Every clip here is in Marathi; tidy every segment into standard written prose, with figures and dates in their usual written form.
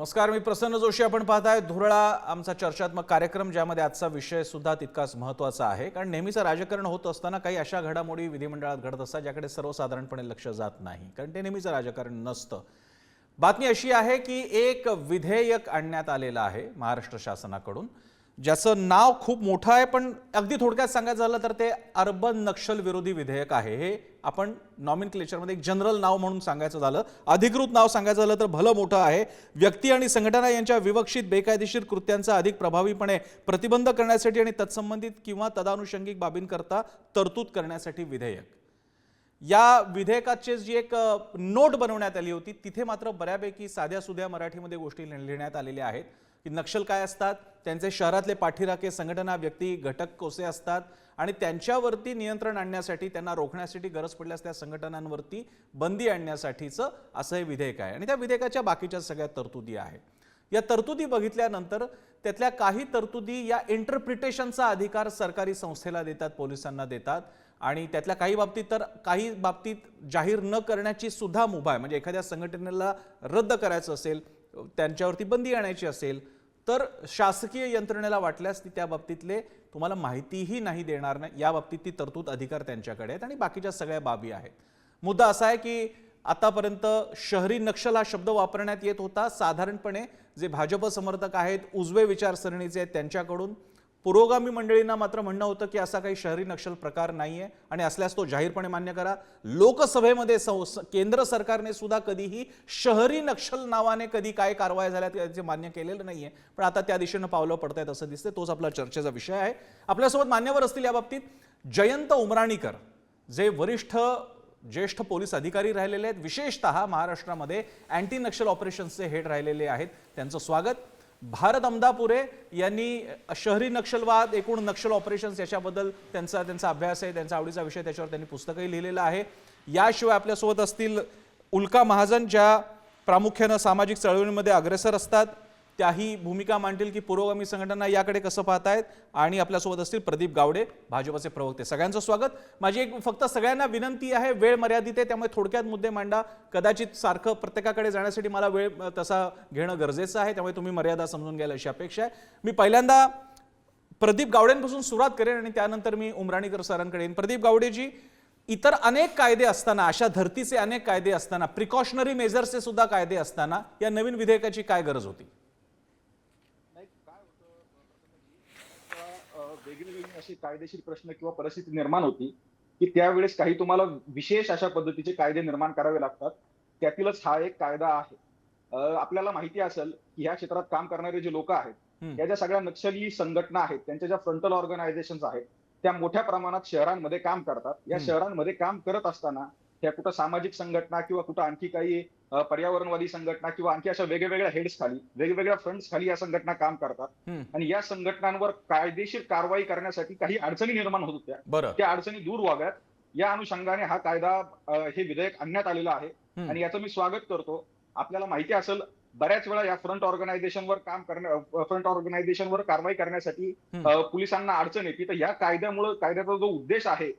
नमस्कार, मी प्रसन्न जोशी. आपण पाहताय धुरळा, आमचा चर्चात्मक कार्यक्रम, ज्यामध्ये आजचा विषय सुद्धा तितकाच महत्त्वाचा आहे. कारण नेहमीचं राजकारण होत असताना काही अशा घडामोडी विधिमंडळात घडत असतात ज्याकडे सर्वसाधारणपणे लक्ष जात नाही, कारण ते नेहमीचं राजकारण नसतं. बातमी अशी आहे की एक विधेयक आणण्यात आलेलं आहे महाराष्ट्र शासनाकडून, ज्याचं नाव खूप मोठं आहे, पण अगदी थोडक्यात सांगायचं झालं तर ते अर्बन नक्षल विरोधी विधेयक आहे. हे आपण नॉमिनक्लेचरमध्ये एक जनरल नाव म्हणून सांगायचं झालं, अधिकृत नाव सांगायचं झालं तर भलं मोठं आहे. व्यक्ती आणि संघटना यांच्या विवक्षित बेकायदेशीर कृत्यांचा अधिक प्रभावीपणे प्रतिबंध करण्यासाठी आणि तत्संबंधित किंवा तदानुषंगिक बाबींकरता तरतूद करण्यासाठी विधेयक. या विधेयकाची जी एक नोट बनवण्यात आली होती तिथे मात्र बऱ्यापैकी साध्या सुध्या मराठीमध्ये गोष्टी लिहिण्यात आलेल्या आहेत की नक्षल काय असतात, त्यांचे शहरातले पाठीराखे संघटना, व्यक्ती, घटक कसे असतात आणि त्यांच्यावरती नियंत्रण आणण्यासाठी, त्यांना रोखण्यासाठी गरज पडल्यास त्या संघटनांवरती बंदी आणण्यासाठीचं असं हे विधेयक आहे. आणि त्या विधेयकाच्या बाकीच्या सगळ्या तरतुदी आहेत. या तरतुदी बघितल्यानंतर त्यातल्या काही तरतुदी या इंटरप्रिटेशनचा अधिकार सरकारी संस्थेला देतात, पोलिसांना देतात, आणि त्यातल्या काही बाबतीत जाहीर न करण्याची सुद्धा मुभा आहे. म्हणजे एखाद्या संघटनेला रद्द करायचं असेल, त्यांच्यावरती बंदी आणायची असेल तर शासकीय यंत्रणेला वाटल्यास ती त्या बाबतीतले तुम्हाला माहितीही नाही देणार नाही, या बाबतीत ती तरतूद अधिकार त्यांच्याकडे आहेत. आणि बाकीच्या सगळ्या बाबी आहेत. मुद्दा असा आहे की आतापर्यंत शहरी नक्षल हा शब्द वापरण्यात येत होता साधारणपणे जे भाजप समर्थक आहेत, उजवे विचारसरणीचे आहेत, त्यांच्याकडून. पुरोगामी मंडळींना मात्र म्हणणं होतं की असा काही शहरी नक्षल प्रकार नाहीये आणि असल्यास तो जाहीरपणे मान्य करा. लोकसभेमध्ये केंद्र सरकारने सुद्धा कधीही शहरी नक्षल नावाने कधी काय कारवाया झाल्या त्याचे मान्य केलेलं नाहीये, पण आता त्या दिशेनं पावलं पडतायत असं दिसतंय. तोच आपला चर्चेचा विषय आहे. आपल्यासोबत मान्यवर असतील या बाबतीत जयंत उमराणीकर, जे ज्येष्ठ पोलीस अधिकारी राहिलेले आहेत, विशेषतः महाराष्ट्रामध्ये अँटी नक्षल ऑपरेशन्सचे हेड राहिलेले आहेत. त्यांचं स्वागत. भारत अमदापुरे यांनी शहरी नक्षलवाद, एकूण नक्षल ऑपरेशन्स याच्याबद्दल त्यांचा अभ्यास आहे, त्यांचा आवडीचा विषय, त्याच्यावर त्यांनी पुस्तकही लिहिलेलं आहे. याशिवाय आपल्यासोबत असतील उल्का महाजन, ज्या प्रामुख्यानं सामाजिक चळवळींमध्ये अग्रेसर असतात, त्याही भूमिका मांडतील की पुरोगामी संघटना याकडे कसं पाहतायत. आणि आपल्यासोबत असतील प्रदीप गावडे, भाजपचे प्रवक्ते. सगळ्यांचं स्वागत. माझी एक फक्त सगळ्यांना विनंती आहे, वेळ मर्यादित आहे, त्यामुळे थोडक्यात मुद्दे मांडा. कदाचित सारखं प्रत्येकाकडे जाण्यासाठी मला वेळ तसा घेणं गरजेचं आहे, त्यामुळे तुम्ही मर्यादा समजून घ्याल अशी अपेक्षा आहे. मी पहिल्यांदा प्रदीप गावडेंपासून सुरुवात करेन आणि त्यानंतर मी उमराणीकर सरांकडे येईन. प्रदीप गावडेजी, इतर अनेक कायदे असताना, अशा धर्तीचे अनेक कायदे असताना, प्रिकॉशनरी मेजर्सचे सुद्धा कायदे असताना या नवीन विधेयकाची काय गरज होती? वेगवेगळी अशी कायदेशीर प्रश्न किंवा परिस्थिती निर्माण होती की त्यावेळेस काही तुम्हाला विशेष अशा पद्धतीचे कायदे निर्माण करावे लागतात. त्यातीलच हा एक कायदा आहे. आपल्याला माहिती असेल की ह्या क्षेत्रात काम करणारे जे लोक आहेत, या ज्या सगळ्या नक्षली संघटना आहेत, त्यांच्या ज्या फ्रंटल ऑर्गनायझेशन्स आहेत, त्या मोठ्या प्रमाणात शहरांमध्ये काम करतात. या शहरांमध्ये काम करत असताना त्या कुठं सामाजिक संघटना किंवा कुठं आणखी काही पर्यावरणवादी संघटना किंवा आणखी अशा वेगवेगळ्या हेड्स खाली, वेगवेगळ्या फ्रंट्स खाली या संघटना काम करतात. आणि या संघटनांवर कायदेशीर कारवाई करण्यासाठी काही अडचणी निर्माण होत होत्या. त्या अडचणी दूर व्हाव्यात या अनुषंगाने हा कायदा, हे विधेयक आणण्यात आलेलं आहे आणि याचं मी स्वागत करतो. आपल्याला माहिती असेल, बऱ्याच वेळा या फ्रंट ऑर्गनायझेशनवर कारवाई करण्यासाठी पोलिसांना अडचण येते. तर या कायद्याचा जो उद्देश आहे,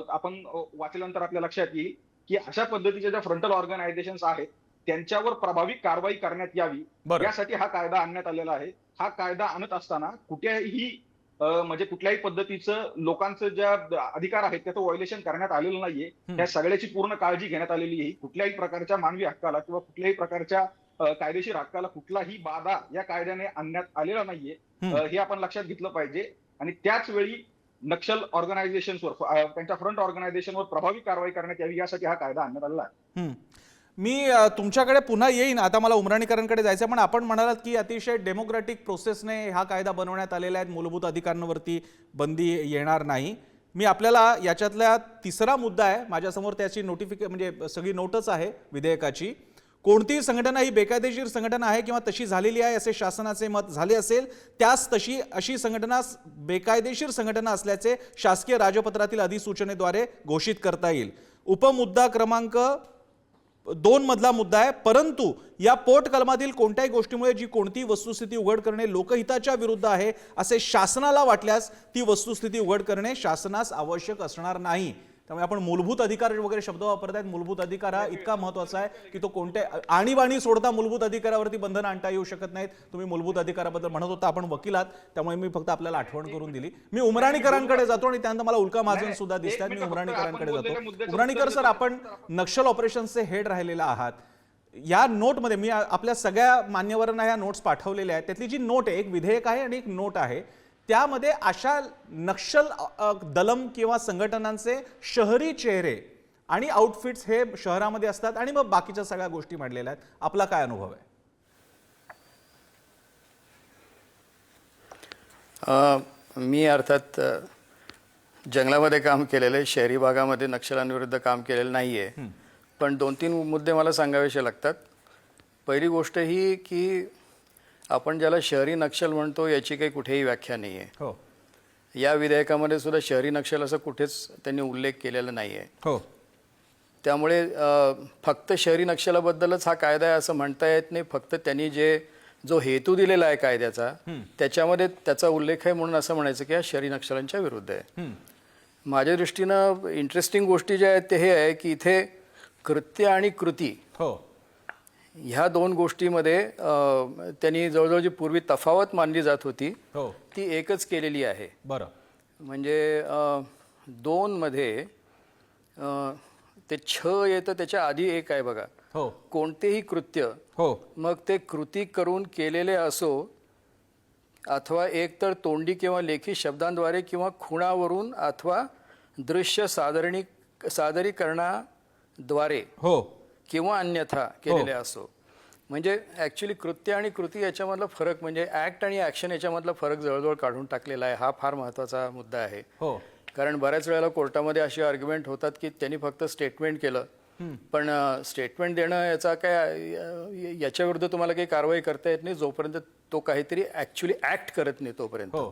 आपण वाचल्यानंतर आपल्या लक्षात येईल की अशा पद्धतीच्या ज्या फ्रंटल ऑर्गनायझेशन्स आहेत त्यांच्यावर प्रभावी कारवाई करण्यात यावी, यासाठी हा कायदा आणण्यात आलेला आहे. हा कायदा आणत असताना कुठल्याही पद्धतीचं लोकांचं ज्या अधिकार आहेत त्याचं व्हायोलेशन करण्यात आलेलं नाहीये. या सगळ्याची पूर्ण काळजी घेण्यात आलेली आहे. कुठल्याही प्रकारच्या मानवी हक्काला किंवा कुठल्याही प्रकारच्या कायदेशीर हक्काला कुठलाही बाधा या कायद्याने आणण्यात आलेला नाहीये, हे आपण लक्षात घेतलं पाहिजे. आणि त्याच वेळी नक्षल ऑर्गनायझेशन्सवर, त्यांच्या फ्रंट ऑर्गनायझेशनवर प्रभावी कारवाई करण्यात यावी, यासाठी हा कायदा आणण्यात आलेला आहे. मी तुमच्याकडे पुन्हा येईन, आता मला उमराणीकरांकडे जायचं, पण आपण म्हणालात की अतिशय डेमोक्रॅटिक प्रोसेसने हा कायदा बनवण्यात आलेला आहे, मूलभूत अधिकारांवरती बंदी येणार नाही. मी आपल्याला याच्यातला तिसरा मुद्दा आहे माझ्यासमोर, त्याची म्हणजे सगळी नोटच आहे विधेयकाची. कोणतीही संघटना ही बेकायदेशीर संघटना आहे किंवा तशी झालेली आहे असे शासनाचे मत झाले असेल, त्यास अशी संघटना बेकायदेशीर संघटना असल्याचे शासकीय राजपत्रातील अधिसूचनेद्वारे घोषित करता येईल. उपमुद्दा क्रमांक 2 मधला मुद्दा आहे, परंतु या पोट कलमातील कोणत्याही गोष्टीमुळे जी कोणती वस्तुस्थिती उघड करणे लोकहिताच्या विरुद्ध आहे असे शासनाला वाटल्यास ती वस्तुस्थिती उघड करणे शासनास आवश्यक असणार नाही. त्यामुळे आपण मूलभूत अधिकार वगैरे शब्द वापरत आहेत. मूलभूत अधिकार हा इतका महत्वाचा आहे की तो कोणत्या आणीबाणी सोडता मूलभूत अधिकारावरती बंधनं आणता येऊ शकत नाहीत. तुम्ही मूलभूत अधिकाराबद्दल म्हणत होता, आपण वकील आहात, त्यामुळे मी फक्त आपल्याला आठवण करून दिली. मी उमराणीकरांकडे जातो आणि त्यानंतर मला उल्का महाजन सुद्धा दिसत आहेत. मी उमराणीकरांकडे जातो. उमराणीकर सर, आपण नक्षल ऑपरेशनचे हेड राहिलेला आहात. या नोटमध्ये मी आपल्या सगळ्या मान्यवरांना या नोट्स पाठवलेल्या आहेत. त्यातली जी नोट आहे, एक विधेयक आहे आणि एक नोट आहे, त्यामध्ये अशा नक्षल दलम किंवा संघटनांचे शहरी चेहरे आणि आउटफिट्स हे शहरामध्ये असतात आणि मग बाकीच्या सगळ्या गोष्टी मांडलेल्या आहेत. आपला काय अनुभव आहे? मी अर्थात जंगलामध्ये काम केलेलं आहे, शहरी भागामध्ये नक्षलांविरुद्ध काम केलेलं नाही आहे. पण 2-3 मुद्दे मला सांगावेसे लागतात. पहिली गोष्ट ही की आपण ज्याला शहरी नक्षल म्हणतो याची काही कुठेही व्याख्या नाही आहे. हो, या विधेयकामध्ये सुद्धा शहरी नक्षल असं कुठेच त्यांनी उल्लेख केलेला नाही आहे. हो, त्यामुळे फक्त शहरी नक्षलाबद्दलच हा कायदा आहे असं म्हणता येत नाही. फक्त त्यांनी जो हेतू दिलेला आहे कायद्याचा, त्याच्यामध्ये त्याचा उल्लेख आहे म्हणून असं म्हणायचं की हा शहरी नक्षलांच्या विरुद्ध आहे. माझ्या दृष्टीनं इंटरेस्टिंग गोष्टी ज्या आहेत ते हे आहे की इथे कृत्य आणि कृती, हो, ह्या 2 गोष्टीमध्ये त्यांनी जवळजवळ जी पूर्वी तफावत मानली जात होती हो, ती एकच केलेली आहे. बरं, म्हणजे 2 मध्ये ते येतं, त्याच्या आधी एक आहे बघा, हो, कोणतेही कृत्य, हो, मग ते कृती करून केलेले असो अथवा एकतर तोंडी किंवा लेखी शब्दांद्वारे किंवा खुणावरून अथवा दृश्य सादरीकरणाद्वारे हो, किंवा अन्यथा केलेले असो. म्हणजे ॲक्च्युली कृत्य आणि कृती याच्यामधला फरक, म्हणजे ॲक्ट आणि ॲक्शन याच्यामधला फरक जवळजवळ काढून टाकलेला आहे. हा फार महत्त्वाचा मुद्दा आहे. हो, कारण बऱ्याच वेळेला कोर्टामध्ये अशी आर्ग्युमेंट होतात की त्यांनी फक्त स्टेटमेंट केलं, पण स्टेटमेंट देणं याचा काय, याच्या विरुद्ध तुम्हाला काही कारवाई करता येत नाही जोपर्यंत तो काहीतरी ॲक्च्युली ॲक्ट करत नाही तोपर्यंत. हो,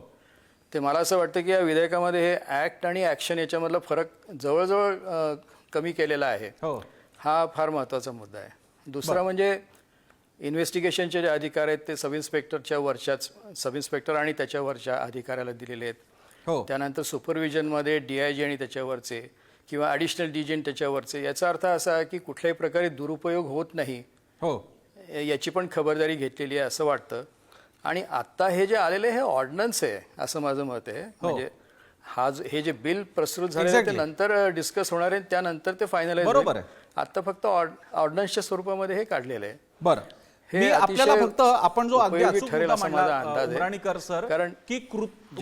ते मला असं वाटतं की या विधेयकामध्ये हे ॲक्ट आणि ॲक्शन याच्यामधला फरक जवळजवळ कमी केलेला आहे. हो, हा फार महत्त्वाचा मुद्दा आहे. दुसरा म्हणजे इन्व्हेस्टिगेशनचे जे अधिकार आहेत ते सब इन्स्पेक्टर आणि त्याच्यावरच्या अधिकाऱ्याला दिलेले आहेत. हो, त्यानंतर सुपरविजनमध्ये DIG आणि त्याच्यावरचे किंवा ॲडिशनल DG त्याच्यावरचे. याचा अर्थ असा आहे की कुठल्याही प्रकारे दुरुपयोग होत नाही, हो, याची पण खबरदारी घेतलेली आहे असं वाटतं. आणि आत्ता हे जे आलेले हे ऑर्डिनन्स आहे असं माझं मत आहे. म्हणजे हे जे बिल प्रस्तुत झाले ते नंतर डिस्कस होणार आहे, त्यानंतर ते फायनलाइज बरोबर आहे. आता फक्त ऑर्डिनन्सच्या स्वरूपामध्ये हे काढलेलं आहे. बरं, हे मी आपल्याला अतिशय फक्त आपण जो अगदी उपयोगी अचूक ठरेल मुद्दा असा माझा मांडला, अंदाज आहे. उमराणीकर सर, कारण की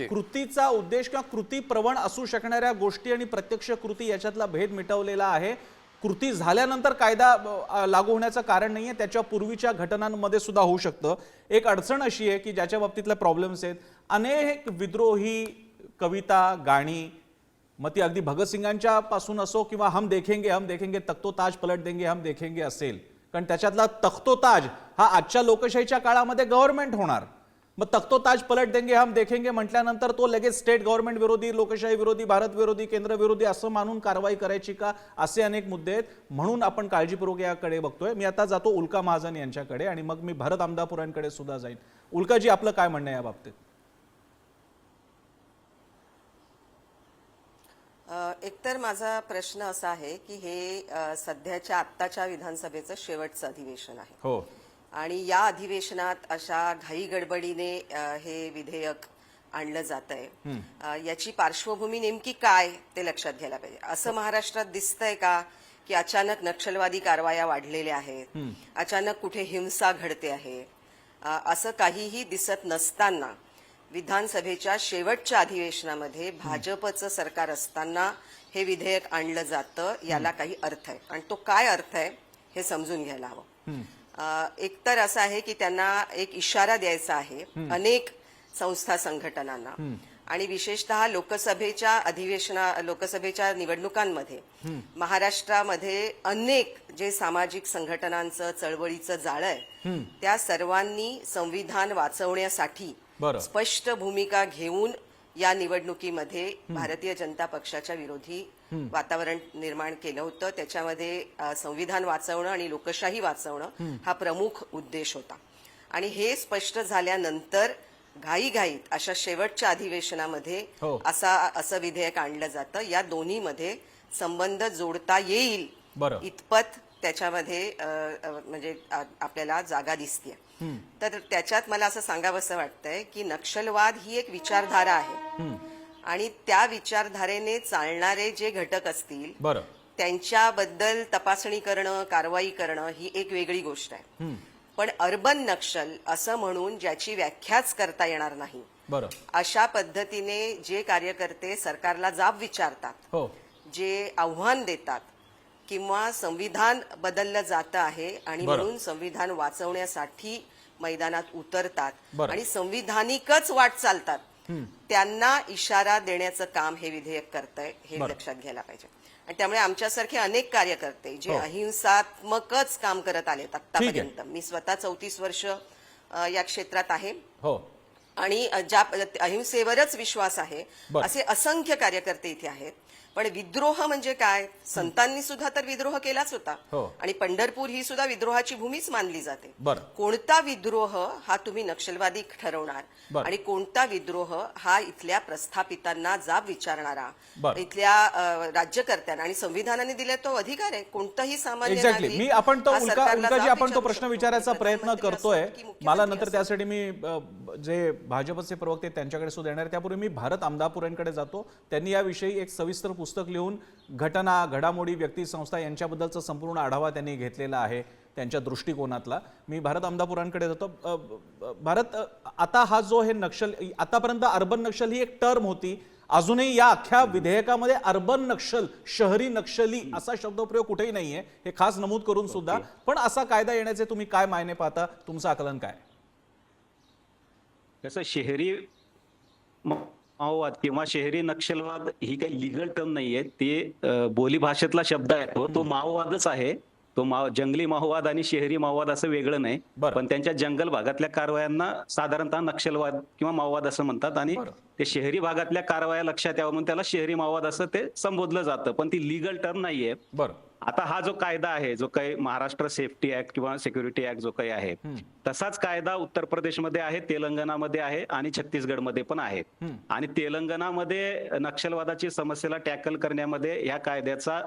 कृतीचा उद्देश किंवा कृती प्रवण असू शकणाऱ्या गोष्टी आणि प्रत्यक्ष कृती याच्यातला भेद मिटवलेला आहे. कृती झाल्यानंतर कायदा लागू होण्याचं कारण नाहीये, त्याच्या पूर्वीच्या घटनांमध्ये सुद्धा होऊ शकतं. एक अडचण अशी आहे की ज्याच्या बाबतीतले प्रॉब्लेम्स आहेत, अनेक विद्रोही कविता, गाणी, मग ती अगदी भगतसिंगांच्या पासून असो किंवा हम देखेंगे तख्तो ताज पलट देंगे हम देखेंगे असेल, कारण त्याच्यातला तख्तो ताज हा आजच्या लोकशाहीच्या काळामध्ये गव्हर्नमेंट होणार. मग तख्तो ताज पलट देंगे हम देखेंगे म्हटल्यानंतर तो लगेच स्टेट गव्हर्नमेंट विरोधी, लोकशाही विरोधी, भारत विरोधी, केंद्र विरोधी असं मानून कारवाई करायची का, असे अनेक मुद्दे आहेत. म्हणून आपण काळजीपूर्वक याकडे बघतोय. मी आता जातो उल्का महाजन यांच्याकडे आणि मग मी भरत आमदापुरांकडे सुद्धा जाईन. उल्काजी, आपलं काय म्हणणं आहे या बाबतीत? एकतर माझा प्रश्न असा आहे की हे सध्याच्या आत्ताच्या विधानसभेचं शेवटचं अधिवेशन आहे. हो, आणि या अधिवेशनात अशा घाई गडबडीने हे विधेयक आणलं जात आहे. याची पार्श्वभूमी नेमकी काय ते लक्षात घ्यायला पाहिजे. असं महाराष्ट्रात दिसतंय का की अचानक नक्षलवादी कारवाया वाढलेल्या आहेत, अचानक कुठे हिंसा घडते आहे? असं काहीही दिसत नसताना विधानसभेच्या शेवटच्या अधिवेशनामध्ये भाजपचं सरकार असताना हे विधेयक आणलं जातं, याला काही अर्थ आहे. आणि तो काय अर्थ आहे हे समजून घ्यायला हवं. एकतर असं आहे की त्यांना एक इशारा द्यायचा आहे अनेक संस्था संघटनांना, आणि विशेषतः लोकसभेच्या निवडणुकांमध्ये महाराष्ट्रामध्ये अनेक जे सामाजिक संघटनांचं चळवळीचं जाळं आहे त्या सर्वांनी संविधान वाचवण्यासाठी स्पष्ट भूमिका घेऊन या निवडणुकीमध्ये भारतीय जनता पक्षाच्या विरोधी वातावरण निर्माण केलं होतं. त्याच्यामध्ये संविधान वाचवणं आणि लोकशाही वाचवणं हा प्रमुख उद्देश होता. आणि हे स्पष्ट झाल्यानंतर घाईघाईत अशा शेवटच्या अधिवेशनामध्ये असं विधेयक आणलं जातं. या दोन्हीमध्ये संबंध जोडता येईल बरं. इतपत त्याच्यामध्ये म्हणजे आपल्याला जागा दिसते. तर त्याच्यात मला असं सांगावंसं वाटतंय की नक्षलवाद ही एक विचारधारा आहे आणि त्या विचारधारेने चालणारे जे घटक असतील बरं. त्यांच्याबद्दल तपासणी करणं, कारवाई करणं ही एक वेगळी गोष्ट आहे. पण अर्बन नक्षल असं म्हणून ज्याची व्याख्याच करता येणार नाही, बरं. अशा पद्धतीने जे कार्यकर्ते सरकारला जाब विचारतात, हो. जे आव्हान देतात किंवा संविधान बदललं जातं आहे आणि बरं. म्हणून संविधान वाचवण्यासाठी मैदानात उतरतात बरं. आणि संविधानिकच वाट चालतात, त्यांना इशारा देण्याचं काम हे विधेयक करतंय, हे बरं. लक्षात घ्यायला पाहिजे. आणि त्यामुळे आमच्यासारखे अनेक कार्यकर्ते जे हो. अहिंसात्मकच काम करत आलेत आतापर्यंत, मी स्वतः 34 वर्ष या क्षेत्रात आहे हो. आणि ज्या अहिंसेवरच विश्वास आहे बरं. असे असंख्य कार्यकर्ते इथे आहेत. पण विद्रोह म्हणजे काय? संतांनी सुद्धा तर विद्रोह केलाच होता हो. आणि पंढरपूर ही सुद्धा विद्रोहाची भूमीच मानली जाते. बरं. कोणता विद्रोह हा तुम्ही नक्षलवादी ठरवणार बरं. आणि कोणता विद्रोह हा इथल्या प्रस्थापितांना जाब विचारणारा, बरं. इथल्या राज्यकर्त्यांना, आणि संविधानाने दिला तो अधिकार आहे. कोणताही सामान्य एक्झॅक्टली. नागरिक मी आपण तो हा सरकारला उलका जी जाब आपण तो विचारू प्रश्न शकतो. विचारायचा की प्रयत्न प्रधानमंत्री करतोय. असो की मुख्यमंत्री मला नंतर असो. त्यासाठी मी जे भाजपचे प्रवक्ते त्यांच्याकडे सुद्धा येणार, त्यापूर्वी मी भारत आमदापुरेंकडे जातो. त्यांनी याविषयी एक सविस्तर पुस्तक लिहून घटना, घडामोडी, व्यक्ती, संस्था यांच्याबद्दलचा संपूर्ण आढावा त्यांनी घेतलेला आहे त्यांच्या दृष्टिकोनातला. मी भारत आमदापुरांकडे जातो. भारत, आता हा जो हे नक्षल, आतापर्यंत अर्बन नक्षल ही एक टर्म होती, अजूनही या अख्ख्या विधेयकामध्ये अर्बन नक्षल, शहरी नक्षली असा शब्दप्रयोग कुठेही नाहीये, हे खास नमूद करून सुद्धा. पण असा कायदा येण्याचे तुम्ही काय मायने पाहता? तुमचं आकलन काय? कसं शहरी माओवाद किंवा शहरी नक्षलवाद ही काही लिगल टर्म नाहीये, ते बोली भाषेतला शब्द आहे. तो माओवादच आहे. तो जंगली माओवाद आणि शहरी माओवाद असं वेगळं नाही. बरं. पण त्यांच्या जंगल भागातल्या कारवायांना साधारणतः नक्षलवाद किंवा माओवाद असं म्हणतात आणि बरं. ते शहरी भागातल्या कारवाया लक्षात यावं म्हणून त्याला शहरी माओवाद असं ते संबोधलं जातं. पण ती लिगल टर्म नाहीये. बरं. आता हा जो कायदा आहे, जो काही महाराष्ट्र सेफ्टी ऍक्ट किंवा सिक्युरिटी ऍक्ट जो काही आहे, तसाच कायदा उत्तर प्रदेशमध्ये आहे, तेलंगणामध्ये आहे आणि छत्तीसगडमध्ये पण आहे. आणि तेलंगणामध्ये नक्षलवादाची समस्येला टॅकल करण्यामध्ये या कायद्याचा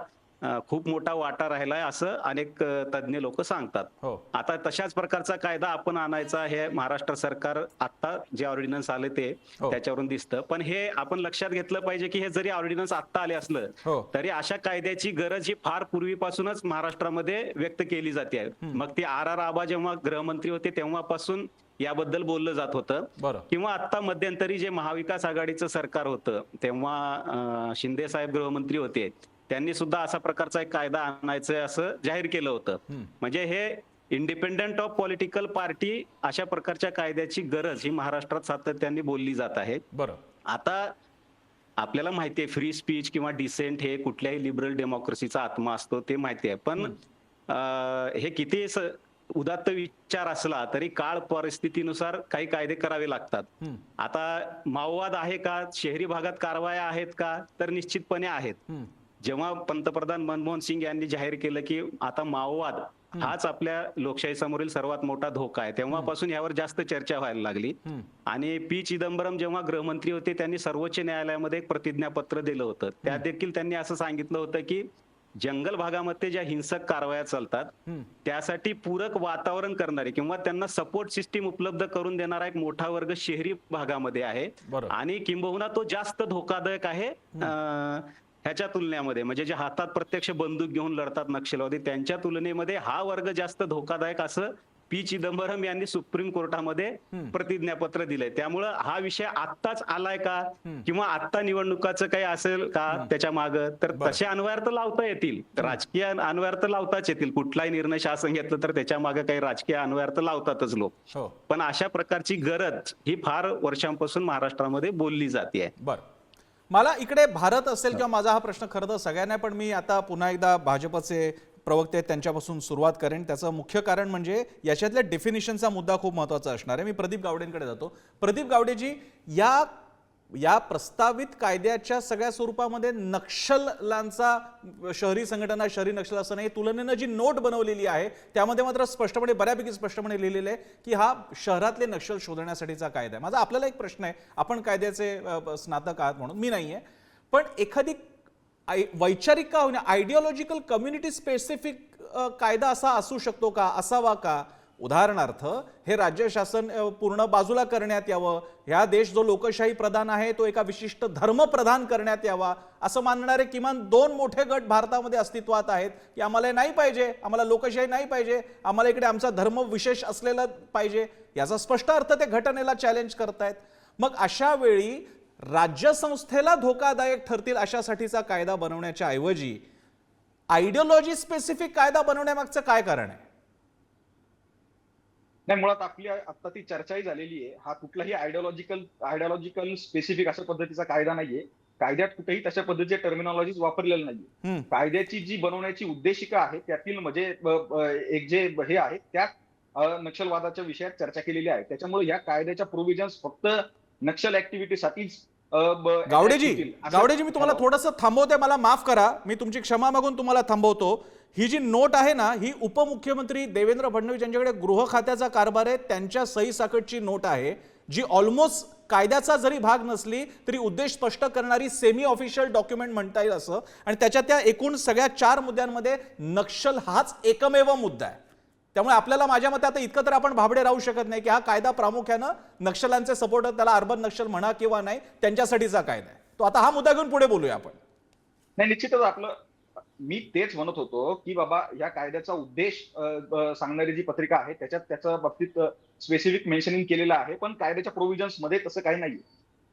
खूप मोठा वाटा राहिलाय असं अनेक तज्ञ लोक सांगतात. हो. आता तशाच प्रकारचा कायदा आपण आणायचा हे महाराष्ट्र सरकार आता जे ऑर्डिनन्स आले ते हो. त्याच्यावरून दिसतं. पण हे आपण लक्षात घेतलं पाहिजे की हे जरी ऑर्डिनन्स आता आले असलं हो. तरी अशा कायद्याची गरज ही फार पूर्वीपासूनच महाराष्ट्रामध्ये व्यक्त केली जाते. मग ती R.R. आबा जेव्हा गृहमंत्री होते तेव्हापासून याबद्दल बोललं जात होतं. बरं. किंवा आता मध्यंतरी जे महाविकास आघाडीचं सरकार होतं तेव्हा शिंदे साहेब गृहमंत्री होते, त्यांनी सुद्धा असा प्रकारचा एक कायदा आणायचं असं जाहीर केलं होतं. म्हणजे हे इंडिपेंडंट ऑफ पॉलिटिकल पार्टी अशा प्रकारच्या कायद्याची गरज ही महाराष्ट्रात सातत्याने बोलली जात आहे. बरं. आता आपल्याला माहिती आहे फ्री स्पीच किंवा डिसेंट हे कुठल्याही लिबरल डेमोक्रेसीचा आत्मा असतो, ते माहिती आहे. पण हे किती उदात्त विचार असला तरी काळ परिस्थितीनुसार काही कायदे करावे लागतात. आता माओवाद आहे का? शहरी भागात कारवाया आहेत का? तर निश्चितपणे आहेत. जेव्हा पंतप्रधान मनमोहन सिंग यांनी जाहीर केलं की आता माओवाद हाच आपल्या लोकशाहीसमोरील सर्वात मोठा धोका आहे, तेव्हापासून यावर जास्त चर्चा व्हायला लागली. आणि पी चिदंबरम जेव्हा गृहमंत्री होते त्यांनी सर्वोच्च न्यायालयामध्ये एक प्रतिज्ञापत्र दिलं होतं. त्यात देखील त्यांनी असं सांगितलं होतं की जंगल भागामध्ये ज्या हिंसक कारवाया चालतात त्यासाठी पूरक वातावरण करणारे किंवा त्यांना सपोर्ट सिस्टीम उपलब्ध करून देणारा एक मोठा वर्ग शहरी भागामध्ये आहे. आणि किंबहुना तो जास्त धोकादायक आहे ह्याच्या तुलनेमध्ये. म्हणजे जे हातात प्रत्यक्ष बंदूक घेऊन लढतात नक्षलवादी त्यांच्या तुलनेमध्ये हा वर्ग जास्त धोकादायक असं पी चिदंबरम यांनी सुप्रीम कोर्टामध्ये प्रतिज्ञापत्र दिलंय. त्यामुळं हा विषय आत्ताच आलाय का किंवा आत्ता निवडणुकाचं काही असेल का त्याच्या मागं, तर तसे अन्वयार्थ लावता येतील. राजकीय अन्वयार्थ लावताच येतील. कुठलाही निर्णय शासन घेतलं तर त्याच्या मागे काही राजकीय अन्वयार्थ लावतातच लोक. पण अशा प्रकारची गरज ही फार वर्षांपासून महाराष्ट्रामध्ये बोलली जाते. बरं. मला इकडे भारत असेल किंवा माझा हा प्रश्न खरं तर सगळ्यांना, पण मी आता पुन्हा एकदा भाजपचे प्रवक्ते आहेत त्यांच्यापासून सुरुवात करेन. त्याचं मुख्य कारण म्हणजे याच्यातल्या डेफिनिशनचा मुद्दा खूप महत्त्वाचा असणार आहे. मी प्रदीप गावडेंकडे जातो. प्रदीप गावडेजी, या प्रस्तावित कायद्याच्या सगळ्या स्वरूपामध्ये नक्षलांचा, शहरी संघटना, शहरी नक्षल असं नाही, तुलनेनं जी नोट बनवलेली आहे त्यामध्ये मात्र स्पष्टपणे, बऱ्यापैकी स्पष्टपणे लिहिलेलं आहे की हा शहरातले नक्षल शोधण्यासाठीचा कायदा आहे. माझा आपल्याला एक प्रश्न आहे, आपण कायद्याचे स्नातक आहात म्हणून, मी नाहीये, पण एखादी वैचारिक का होईना आयडिओलॉजिकल कम्युनिटी स्पेसिफिक कायदा असा असू शकतो का, असावा का? उदाहरणार्थ हे राज्य शासन पूर्ण बाजूला करण्यात यावं, ह्या देश जो लोकशाही प्रधान आहे तो एका विशिष्ट धर्म प्रधान करण्यात यावा असं मानणारे किमान 2 मोठे गट भारतामध्ये अस्तित्वात आहेत की आम्हाला हे नाही पाहिजे, आम्हाला लोकशाही नाही पाहिजे, आम्हाला इकडे आमचा धर्म विशेष असलेला पाहिजे. याचा स्पष्ट अर्थ ते घटनेला चॅलेंज करतायत. मग अशा वेळी राज्यसंस्थेला धोकादायक ठरतील अशासाठीचा कायदा बनवण्याच्या ऐवजी आयडिओलॉजी स्पेसिफिक कायदा बनवण्यामागचं काय कारण आहे? नाही, मुळात आपली आता ती चर्चाही झालेली आहे. हा कुठलाही आयडिओलॉजिकल स्पेसिफिक अशा पद्धतीचा कायदा नाहीये. कायद्यात कुठेही तशा पद्धतीचे टर्मिनॉलॉजीज वापरलेलं नाहीये. कायद्याची जी बनवण्याची उद्देशिका आहे त्यातील म्हणजे एक जे हे आहे त्यात नक्षलवादाच्या विषयात चर्चा केलेली आहे. त्याच्यामुळे या कायद्याच्या प्रोव्हिजन्स फक्त नक्षल ऍक्टिव्हिटीसाठीच गावडेजी मी तुम्हाला थोडंसं थांबवते, मला माफ करा, मी तुमची क्षमा मागून तुम्हाला थांबवतो. ही जी नोट आहे ना, ही उपमुख्यमंत्री देवेंद्र फडणवीस यांच्याकडे गृह खात्याचा कारभार आहे, त्यांच्या सही साकटची नोट आहे, जी ऑलमोस्ट कायद्याचा जरी भाग नसली तरी उद्देश स्पष्ट करणारी सेमी ऑफिशियल डॉक्युमेंट म्हणता येईल असं. आणि त्याच्या त्या एकूण सगळ्या 4 मुद्द्यांमध्ये नक्षल हाच एकमेव मुद्दा आहे. त्यामुळे आपल्याला माझ्या मते आता इतकं तर आपण भाबडे राहू शकत नाही की हा कायदा प्रामुख्यानं नक्षलांचे सपोर्टर, त्याला अर्बन नक्षल म्हणा किंवा नाही, त्यांच्यासाठीचा कायदा आहे. तो आता हा मुद्दा घेऊन पुढे बोलूया आपण. नाही, निश्चितच आपलं मी तेच म्हणत होतो की बाबा या कायद्याचा उद्देश सांगणारी जी पत्रिका आहे त्याच्यात त्याच्या बाबतीत स्पेसिफिक मेन्शनिंग केलेलं आहे, पण कायद्याच्या प्रोव्हिजन्स मध्ये तसं काही नाहीये.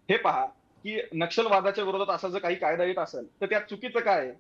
हे पहा की नक्षलवादाच्या विरोधात असा जर काही कायदा येत असेल तर त्यात चुकीचं काय आहे?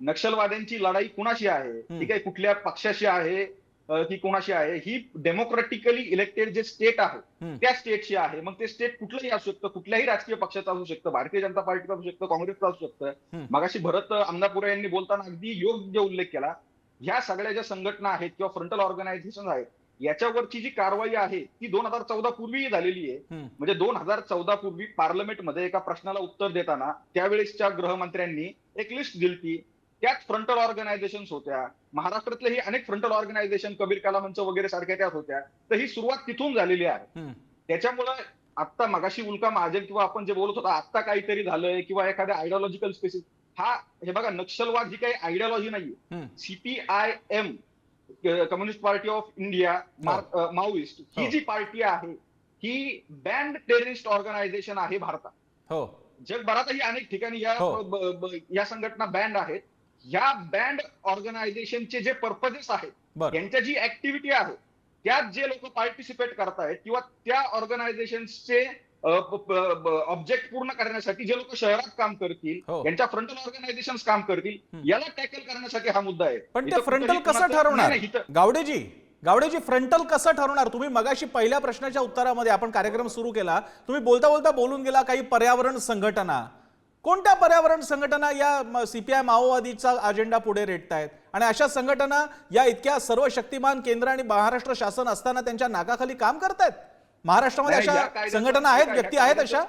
नक्षलवाद्यांची लढाई कुणाशी आहे, ती काही कुठल्या पक्षाशी आहे की कोणाशी आहे? ही डेमोक्रेटिकली इलेक्टेड जे स्टेट आहे त्या स्टेटशी आहे. मग ते स्टेट कुठलंही असू शकतं, कुठल्याही राजकीय पक्षाचं असू शकतं, भारतीय जनता पार्टीचं असू शकतं, काँग्रेसचं असू शकतं. मगाशी भरत आमदापुरे यांनी बोलताना अगदी योग्य उल्लेख केला. ह्या सगळ्या ज्या संघटना आहेत किंवा फ्रंटल ऑर्गनायझेशन आहेत याच्यावरची जी कारवाई आहे ती 2014 पूर्वी झालेली आहे. म्हणजे 2014 पूर्वी पार्लमेंटमध्ये एका प्रश्नाला उत्तर देताना त्यावेळेसच्या गृहमंत्र्यांनी एक लिस्ट दिली. त्यात फ्रंटल ऑर्गनायझेशन्स होत्या, महाराष्ट्रातले ही अनेक फ्रंटल ऑर्गनायझेशन, कबीर काला मंच वगैरे सारख्या त्यात होत्या. तर ही सुरुवात तिथून झालेली आहे. त्याच्यामुळं आता मगाशी उल्का महाजन किंवा आपण जे बोलत होता आता काहीतरी झालंय किंवा एखाद्या आयडिओलॉजिकल स्पेसिस, हा हे बघा नक्षलवाद ही काही आयडिओलॉजी नाहीये. CPIM communist party of India Maoist ही जी पार्टी आहे ही बँड टेररिस्ट ऑर्गनायझेशन आहे भारतात. जगभरातही अनेक ठिकाणी या संघटना बँड आहेत. या बँड ऑर्गनायझेशनचे जे पर्पजेस आहेत, यांच्या जी ऍक्टिव्हिटी आहे त्यात जे लोक पार्टिसिपेट करतायत किंवा त्या ऑर्गनायझेशनचे ऑब्जेक्ट पूर्ण करण्यासाठी जे लोक शहरात काम करतील, यांच्या फ्रंटल ऑर्गनायझेशन काम करतील, याला टॅकल करण्यासाठी हा मुद्दा आहे. पण ते फ्रंटल कसं ठरवणार गावडेजी फ्रंटल कसं ठरवणार? तुम्ही मगाशी पहिल्या प्रश्नाच्या उत्तरामध्ये आपण कार्यक्रम सुरू केला, तुम्ही बोलता बोलता बोलून गेला काही पर्यावरण संघटना. कोणत्या पर्यावरण संघटना या CPI माओवादीचा अजेंडा पुढे रेटतायत? आणि अशा संघटना या इतक्या सर्व शक्तिमान केंद्र आणि महाराष्ट्र शासन असताना त्यांच्या नाकाखाली काम करतायत. महाराष्ट्रामध्ये अशा संघटना आहेत, व्यक्ती आहेत अशा?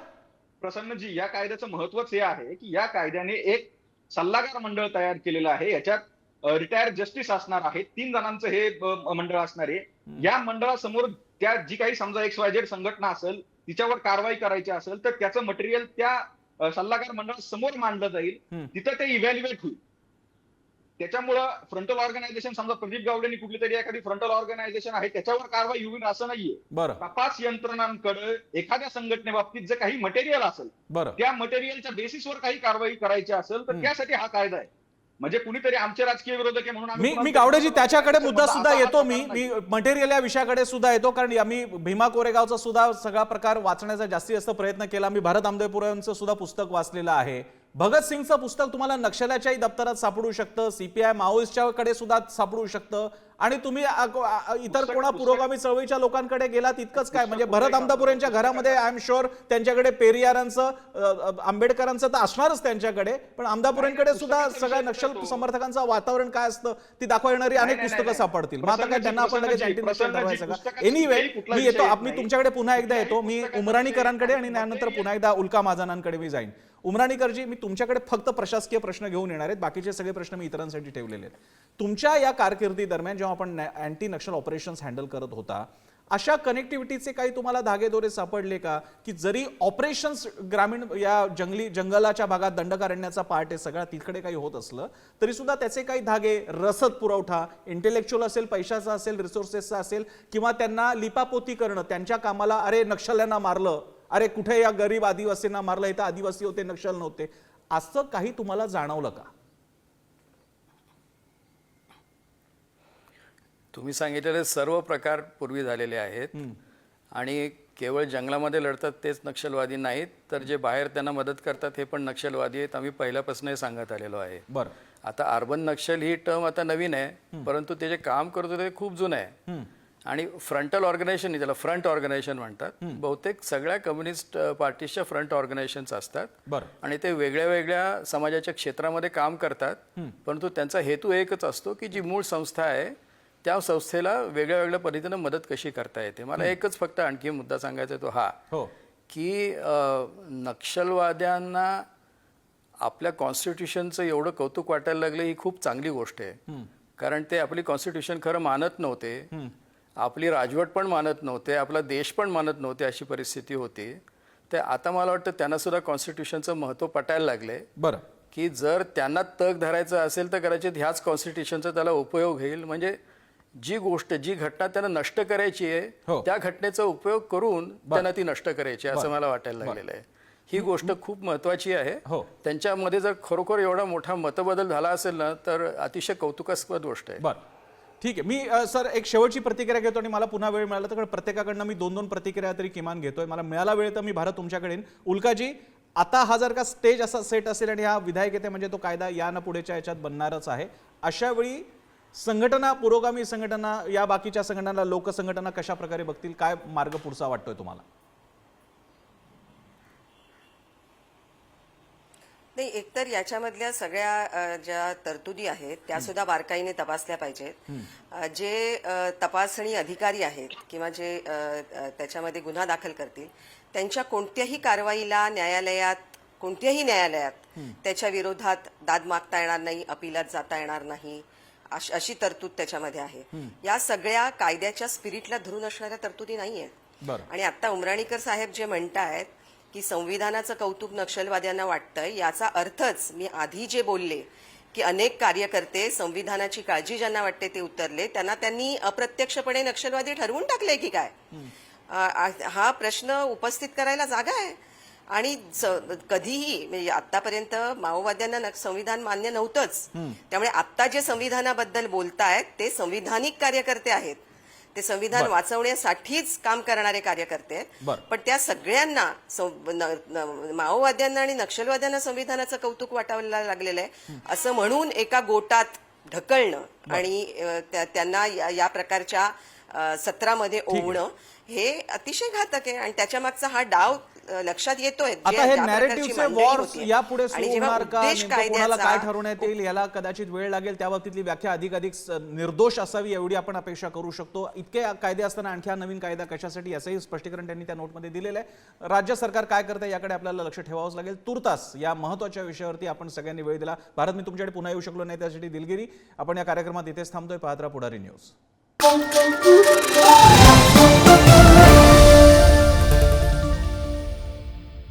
प्रसन्नजी, या कायद्याचं महत्वच हे आहे की या कायद्याने एक सल्लागार मंडळ तयार केलेलं आहे. याच्यात रिटायर्ड जस्टिस असणार आहेत, 3 जणांचं हे मंडळ असणार आहे. या मंडळासमोर त्या जी काही समजा XYZ संघटना असेल तिच्यावर कारवाई करायची असेल तर त्याचं मटेरियल त्या सल्लागार मंडळासमोर मांडलं जाईल, तिथं ते इव्हॅल्युएट होईल. त्याच्यामुळं फ्रंटल ऑर्गनायझेशन, समजा प्रदीप गावडेंनी कुठली तरी एखादी फ्रंटल ऑर्गनायझेशन आहे त्याच्यावर कारवाई होईल असं नाहीये. तपास यंत्रणांकडे एखाद्या संघटनेबाबतीत जे काही मटेरियल असेल त्या मटेरियलच्या बेसिसवर काही कारवाई करायची असेल तर त्यासाठी हा कायदा आहे. म्हणजे कुणीतरी आमचे राजकीय विरोधक आहे म्हणून मी गावडेजी त्याच्याकडे मुद्दा सुद्धा येतो, मी मटेरियल या विषयाकडे सुद्धा येतो, कारण आम्ही भीमा कोरेगावचा सुद्धा सगळा प्रकार वाचण्याचा जास्त प्रयत्न केला. मी भरत आमदेपुरे यांचं सुद्धा पुस्तक वाचलेलं आहे. भगतसिंगचं पुस्तक तुम्हाला नक्षल्याच्याही दप्तरात सापडू शकतं, CPI माओइस्टच्या कडे सुद्धा सापडू शकतं. आणि तुम्ही इतर कोणा पुरोगामी चळवळीच्या लोकांकडे गेलात इतकंच काय, म्हणजे भरत आमदापूर यांच्या घरामध्ये आय एम शुअर त्यांच्याकडे पेरियारांचं, आंबेडकरांचं तर असणारच त्यांच्याकडे, पण आमदापूरांकडे सुद्धा सगळ्या नक्षल समर्थकांचं वातावरण काय असतं ती दाखवा येणारी अनेक पुस्तकं सापडतील. मग आता काय त्यांना आपण लगेच अँटी नक्षल ठरवायचं का? एनिवे मी येतो, मी तुमच्याकडे पुन्हा एकदा येतो. मी उमराणीकरांकडे आणि त्यानंतर पुन्हा एकदा उल्का महाजनांकडे मी जाईन. उमराणीकरजी, मी तुमच्याकडे फक्त प्रशासकीय प्रश्न घेऊन येणार आहेत, बाकीचे सगळे प्रश्न मी इतरांसाठी ठेवलेले आहेत. तुमच्या या कारकिर्दी दरम्यान जेव्हा आपण अँटी नक्षल ऑपरेशन्स हँडल करत होता, अशा कनेक्टिव्हिटीचे काही तुम्हाला धागेदोरे सापडले का, की जरी ऑपरेशन्स ग्रामीण या जंगलाच्या भागात दंडकारण्याचा पार्ट आहे सगळा तिकडे काही होत असलं तरी सुद्धा त्याचे काही धागे, रसद पुरवठा, इंटेलेक्च्युअल असेल, पैशाचा असेल, रिसोर्सेसचा असेल, किंवा त्यांना लिपापोती करणं, त्यांच्या कामाला अरे नक्षल्यांना मारलं, अरे कुठे या गरीब आदिवासींना मारलं, इथं आदिवासी होते नक्षल नव्हते, असं काही तुम्हाला जाणवलं का? तुम्ही सांगितलेले सर्व प्रकार पूर्वी झालेले आहेत आणि केवळ जंगलामध्ये लढतात तेच नक्षलवादी नाहीत, तर जे बाहेर त्यांना मदत करतात हे पण नक्षलवादी आहेत. आम्ही पहिल्यापासून हे सांगत आलेलो आहे. बरं, आता अर्बन नक्षल ही टर्म आता नवीन आहे, परंतु ते जे काम करतो ते खूप जुनं आहे. आणि फ्रंटल ऑर्गनायझेशन, त्याला फ्रंट ऑर्गनायझेशन म्हणतात. बहुतेक सगळ्या कम्युनिस्ट पार्टीच्या फ्रंट ऑर्गनायझेशन्स असतात बरं, आणि ते वेगळ्या वेगळ्या समाजाच्या क्षेत्रामध्ये काम करतात, परंतु त्यांचा हेतू एकच असतो की जी मूळ संस्था आहे त्या संस्थेला वेगळ्या वेगळ्या पद्धतीनं मदत कशी करता येते. मला एकच फक्त आणखी मुद्दा सांगायचा तो हा, हो, की नक्षलवाद्यांना आपल्या कॉन्स्टिट्यूशनचं एवढं कौतुक वाटायला लागलं ही खूप चांगली गोष्ट आहे. कारण ते आपली कॉन्स्टिट्यूशन खरं मानत नव्हते, आपली राजवट पण मानत नव्हते, आपला देश पण मानत नव्हते, अशी परिस्थिती होती. तर आता मला वाटतं त्यांना सुद्धा कॉन्स्टिट्यूशनचं महत्त्व पटायला लागले, बरं, की जर त्यांना तग धरायचं असेल तर कदाचित ह्याच कॉन्स्टिट्यूशनचा त्याला उपयोग होईल. म्हणजे जी गोष्ट, जी घटना त्यांना नष्ट करायची आहे हो. त्या घटनेचा उपयोग करून त्यांना ती नष्ट करायची आहे असं मला वाटायला लागलेलं आहे. ही गोष्ट खूप महत्वाची आहे. हो. त्यांच्यामध्ये जर खरोखर एवढा मोठा मतबदल झाला असेल ना तर अतिशय कौतुकास्पद गोष्ट आहे. बरं, ठीक आहे. मी सर एक शेवटची प्रतिक्रिया घेतो आणि मला पुन्हा वेळ मिळाला तर प्रत्येकाकडनं मी 2-2 प्रतिक्रिया तरी किमान घेतोय. मला मिळाला वेळ तर मी भारत तुमच्याकडे येईन. उल्काजी, आता हा जर का स्टेज असा सेट असेल आणि हा विधायक येते म्हणजे तो कायदा या ना पुढेच्या याच्यात बनणारच आहे, अशा वेळी संघटना, पुरोगामी संघटना, या बाकीच्या संघटना, लोकसंघटना कशा प्रकारे बघतील, काय मार्ग पुढचा वाटतोय तुम्हाला? नाही, एकतर याच्यामधल्या सगळ्या ज्या तरतुदी आहेत त्या सुद्धा बारकाईने तपासल्या पाहिजेत. जे तपासणी अधिकारी आहेत किंवा जे त्याच्यामध्ये गुन्हा दाखल करतील त्यांच्या कोणत्याही कारवाईला कोणत्याही न्यायालयात त्याच्या विरोधात दाद मागता येणार नाही, अपिलात जाता येणार नाही, अशी तरतूद त्याच्यामध्ये आहे. या सगळ्या कायद्याच्या स्पिरिटला धरून असणाऱ्या तरतुदी नाहीयेत. बरं, आणि आता उमराणीकर साहेब जे म्हणतायत की संविधानाचं कौतुक नक्षलवाद्यांना वाटतंय, याचा अर्थच मी आधी जे बोलले की अनेक कार्यकर्ते संविधानाची काळजी ज्यांना वाटते ते उतरले, त्यांनी अप्रत्यक्षपणे नक्षलवादी ठरवून टाकले की काय? हा प्रश्न उपस्थित करायला जागा आहे. आणि कधीही म्हणजे आतापर्यंत माओवाद्यांना संविधान मान्य नव्हतंच, त्यामुळे आता जे संविधानाबद्दल बोलतायत ते संविधानिक कार्यकर्ते आहेत, ते संविधान वाचवण्यासाठीच काम करणारे कार्यकर्ते आहेत. पण त्या सगळ्यांना माओवाद्यांना आणि नक्षलवाद्यांना संविधानाचं कौतुक वाटायला लागलेलं आहे असं म्हणून एका गोटात ढकलणं आणि त्यांना या प्रकारच्या सत्रामध्ये ओवणं हे अतिशय घातक आहे. आणि त्याच्या मागचा हा डाव लक्षात येतोय. आता हे नॅरेटिव्हचे वॉर्स यापुढे सुरू होणार का, नेमकं कोणाला काय ठरवण्यात येईल याला कदाचित वेळ लागेल. त्या बाबतीतली व्याख्या अधिकाधिक निर्दोष असावी एवढी आपण अपेक्षा करू शकतो. इतके कायदे असताना आणखी हा नवीन कायदा कशासाठी, याचंही स्पष्टीकरण त्यांनी त्या नोटमध्ये दिलेलं आहे. राज्य सरकार काय करतं याकडे आपल्याला लक्ष ठेवावंच लागेल. तुर्तास या महत्त्वाच्या विषयावरती आपण सगळ्यांनी वेळ दिला. भारत, मी तुमच्याकडे पुन्हा येऊ शकलो नाही त्यासाठी दिलगिरी. आपण या कार्यक्रमात इथेच थांबतोय. पाहत राहा पुढारी न्यूज.